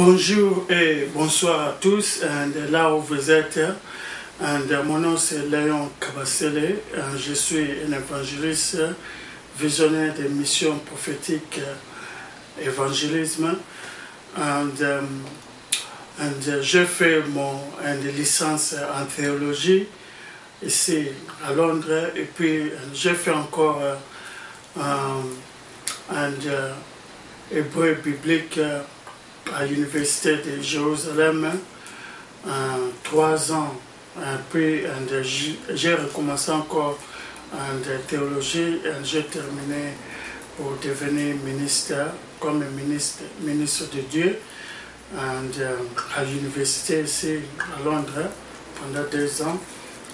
Bonjour et bonsoir à tous, de là où vous êtes. Mon nom c'est Léon Kabasele, je suis un évangéliste, visionnaire des missions prophétiques évangélisme. J'ai fait une licence en théologie ici à Londres, et puis j'ai fait encore un hébreu biblique à l'université de Jérusalem, 3 ans. Puis j'ai recommencé encore en théologie et j'ai terminé pour devenir ministre, comme ministre de Dieu à l'université ici à Londres pendant 2 ans.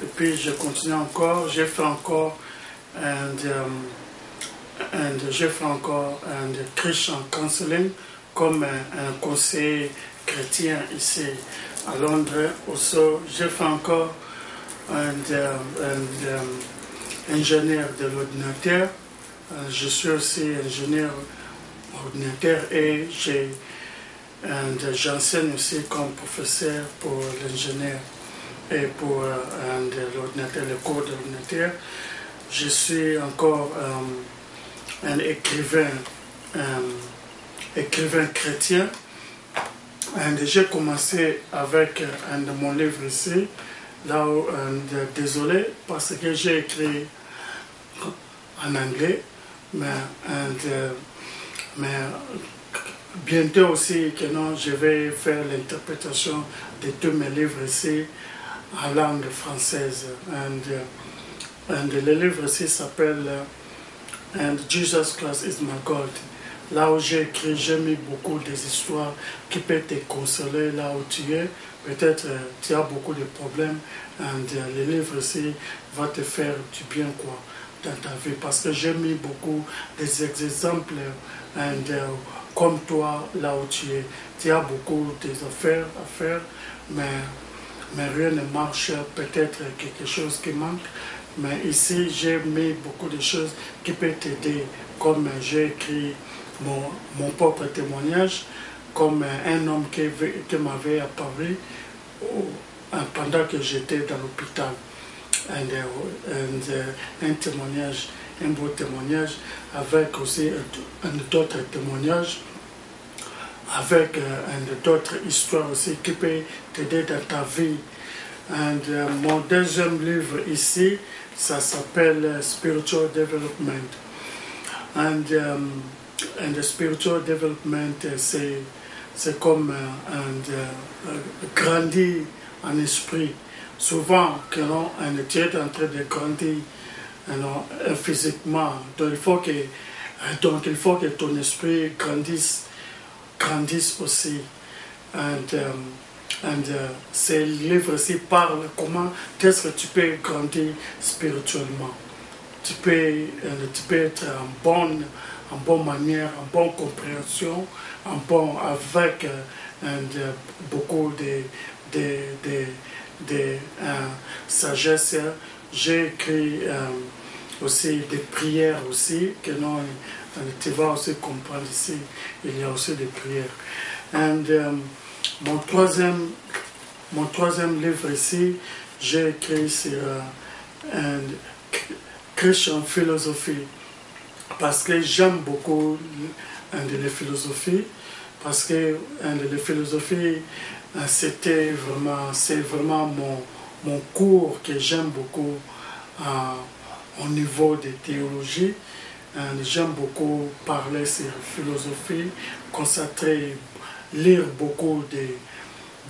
Et puis je continue encore, j'ai fait encore un Christian counseling comme un conseiller chrétien ici à Londres. Aussi, j'ai fait encore un ingénieur de l'ordinateur. Je suis aussi ingénieur ordinateur et j'enseigne aussi comme professeur pour l'ingénieur et pour l'ordinateur, le cours de l'ordinateur. Je suis encore un écrivain chrétien. J'ai commencé avec un de mon livre ici, là où, désolé, parce que j'ai écrit en anglais, mais bientôt aussi que non, je vais faire l'interprétation de tous mes livres ici en langue française. Le livre ici s'appelle And Jesus Christ is my God. Là où j'ai écrit, j'ai mis beaucoup des histoires qui peuvent te consoler là où tu es. Peut-être tu as beaucoup de problèmes. Le livre ici va te faire du bien quoi, dans ta vie. Parce que j'ai mis beaucoup des exemples comme toi là où tu es. Tu as beaucoup d'affaires à faire, mais rien ne marche. Peut-être quelque chose qui manque. Mais ici, j'ai mis beaucoup de choses qui peuvent t'aider. Comme j'ai écrit mon propre témoignage, comme un homme qui m'avait apparu pendant que j'étais dans l'hôpital. Un témoignage, un beau témoignage, avec aussi d'autres témoignages, avec d'autres histoires aussi qui peuvent t'aider dans ta vie. Mon deuxième livre ici, ça s'appelle Spiritual Development. And the spiritual development, c'est comme grandir en esprit. Souvent, quand tu es en train de grandir physiquement, donc il faut que ton esprit grandisse aussi. Ces livres-ci parlent comment est-ce que tu peux grandir spirituellement. Tu peux être en bonne manière, en bonne compréhension, avec beaucoup de sagesse. J'ai écrit aussi des prières aussi, que non, tu vas aussi comprendre ici, il y a aussi des prières. Mon troisième livre ici, j'ai écrit sur Christian philosophie, parce que j'aime beaucoup la philosophie, parce que la philosophie, c'est vraiment mon cours que j'aime beaucoup au niveau de théologie. J'aime beaucoup parler sur philosophie, concentrer, lire beaucoup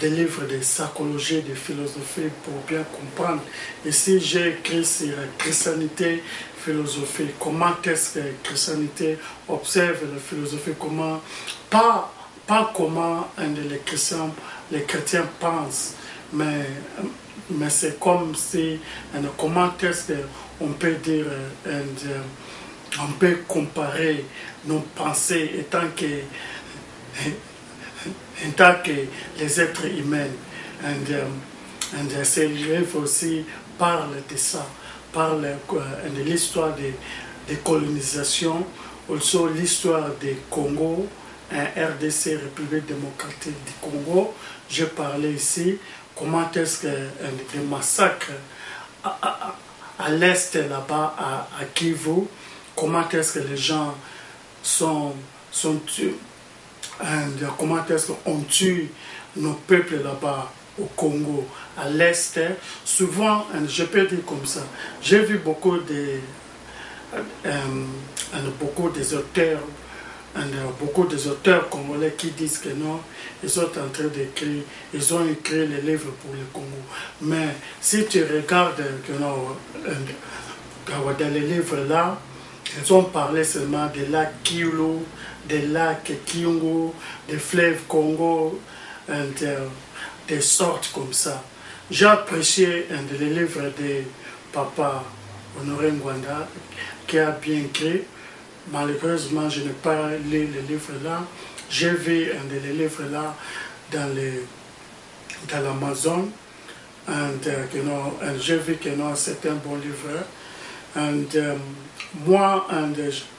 des livres de psychologie, de philosophie pour bien comprendre. Ici, j'ai écrit sur la christianité, philosophie. Comment est-ce que la christianité observe la philosophie, comment, pas comment les chrétiens pensent, mais c'est comme si, comment est-ce qu'on peut dire, on peut comparer nos pensées en tant que les êtres humains. Ces livres aussi parlent de ça, parlent de l'histoire de colonisation, aussi l'histoire du Congo, un RDC, République démocratique du Congo. J'ai parlé ici comment est-ce que des massacres à l'est là-bas, à Kivu, comment est-ce que les gens sont tués, comment est-ce qu'on tue nos peuples là-bas au Congo, à l'est. Souvent, je peux dire comme ça, j'ai vu beaucoup des auteurs, beaucoup des auteurs congolais qui disent que non, ils sont en train d'écrire, ils ont écrit les livres pour le Congo. Mais si tu regardes que non, dans les livres là, ils ont parlé seulement des lacs Kivu, des lacs Kiungu, des fleuves Congo, des sortes comme ça. J'ai apprécié les livres de Papa Honoré Ngwanda qui a bien écrit. Malheureusement, je n'ai pas lu les livres là. J'ai vu les livres là dans l'Amazon. J'ai vu que c'est un bon livre. Moi,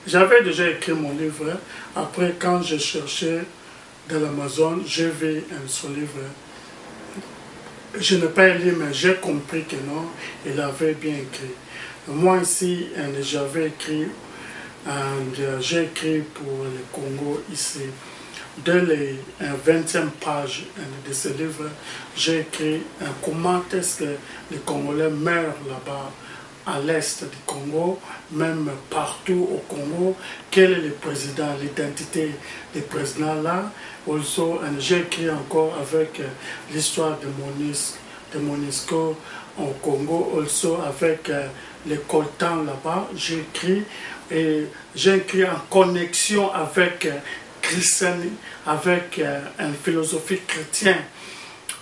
j'avais déjà écrit mon livre. Après, quand je cherchais dans l'Amazon, j'ai vu son livre. Je n'ai pas lu, mais j'ai compris que non, il avait bien écrit. Moi ici, j'avais écrit, j'ai écrit pour le Congo ici. Dès les 20e page de ce livre, j'ai écrit comment est-ce que les Congolais meurent là-bas à l'est du Congo, même partout au Congo, quel est le président, l'identité des présidents là. Also, j'ai écrit encore avec l'histoire de Monisco au Congo, also avec les coltans là-bas. J'ai écrit en connexion avec avec une philosophie chrétienne.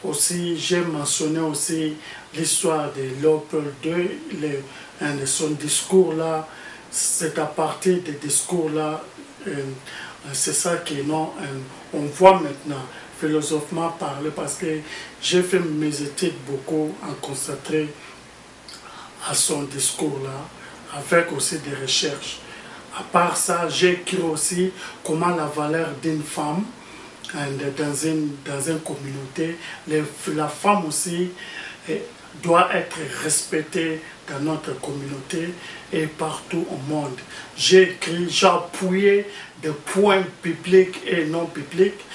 Aussi, j'ai mentionné aussi l'histoire de Léopold II, de son discours là. C'est à partir des discours là, c'est ça on voit maintenant, philosophiquement parler, parce que j'ai fait mes études beaucoup en concentré à son discours là, avec aussi des recherches. À part ça, j'ai écrit aussi comment la valeur d'une femme dans une communauté, la femme aussi doit être respectée dans notre communauté et partout au monde. J'ai appuyé des points bibliques et non bibliques.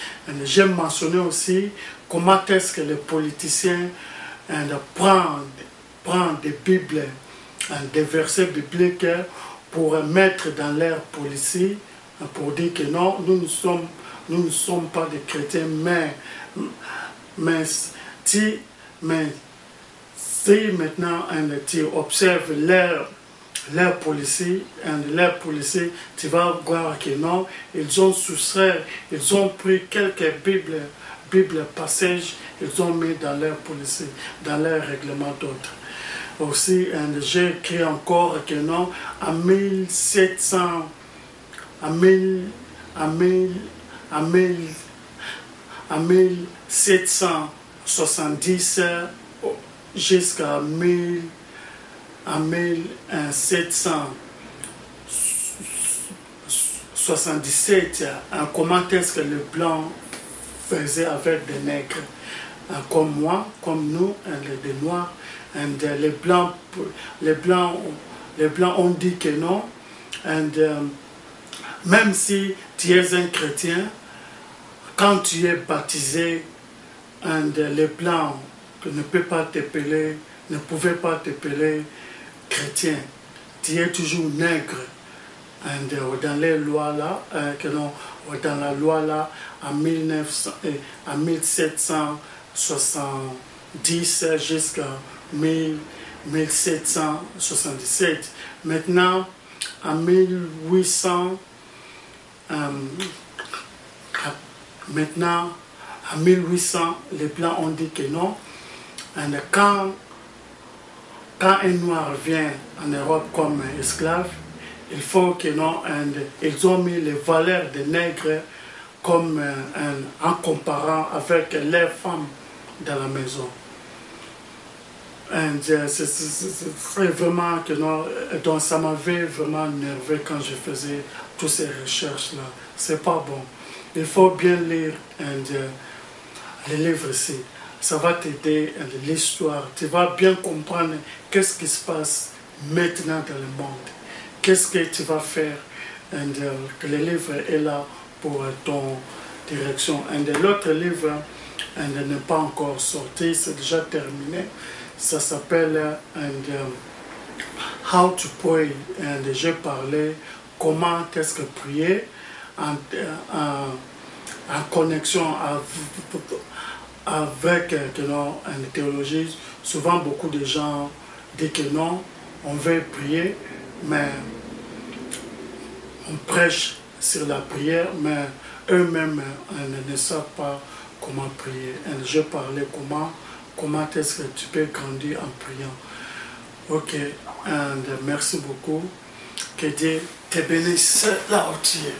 J'ai mentionné aussi comment est-ce que les politiciens prennent des Bibles, des versets bibliques pour mettre dans leur politique, pour dire que non, nous ne sommes pas des chrétiens, mais si maintenant tu observes leur politique, tu vas voir que non, ils ont soustrait, ils ont pris quelques Bibles passages, ils ont mis dans leur politique, dans leur règlement d'autres. Aussi, j'ai écrit encore que non, à 1770 jusqu'à 1777, comment est-ce que les Blancs faisaient avec des nègres, comme moi, comme nous, des Noirs. Les Blancs ont dit que non. Même si tu es un chrétien, quand tu es baptisé, les Blancs ne pouvaient pas t'appeler chrétien. Tu es toujours nègre. Dans les lois là, dans la loi là, en 1770 jusqu'à 1777. Maintenant, en 1800, les Blancs ont dit que non. Quand un Noir vient en Europe comme esclave, il faut que non. Ils ont mis les valeurs des nègres comme en comparant avec les femmes dans la maison. C'est vraiment que non, donc ça m'avait vraiment énervé quand je faisais toutes ces recherches là. C'est pas bon. il faut bien lire les livres ici. Ça va t'aider l'histoire. Tu vas bien comprendre qu'est-ce qui se passe maintenant dans le monde. Qu'est-ce que tu vas faire. Que le livre est là pour ton direction. L'autre livre n'est pas encore sorti, c'est déjà terminé. Ça s'appelle How to Pray. J'ai parlé comment est-ce que prier en connexion avec une théologie. Souvent, beaucoup de gens disent que non, on veut prier, mais on prêche sur la prière, mais eux-mêmes ne savent pas comment prier. Je parlais comment est-ce que tu peux grandir en priant. Ok, merci beaucoup. Que Dieu te bénisse là où tu es.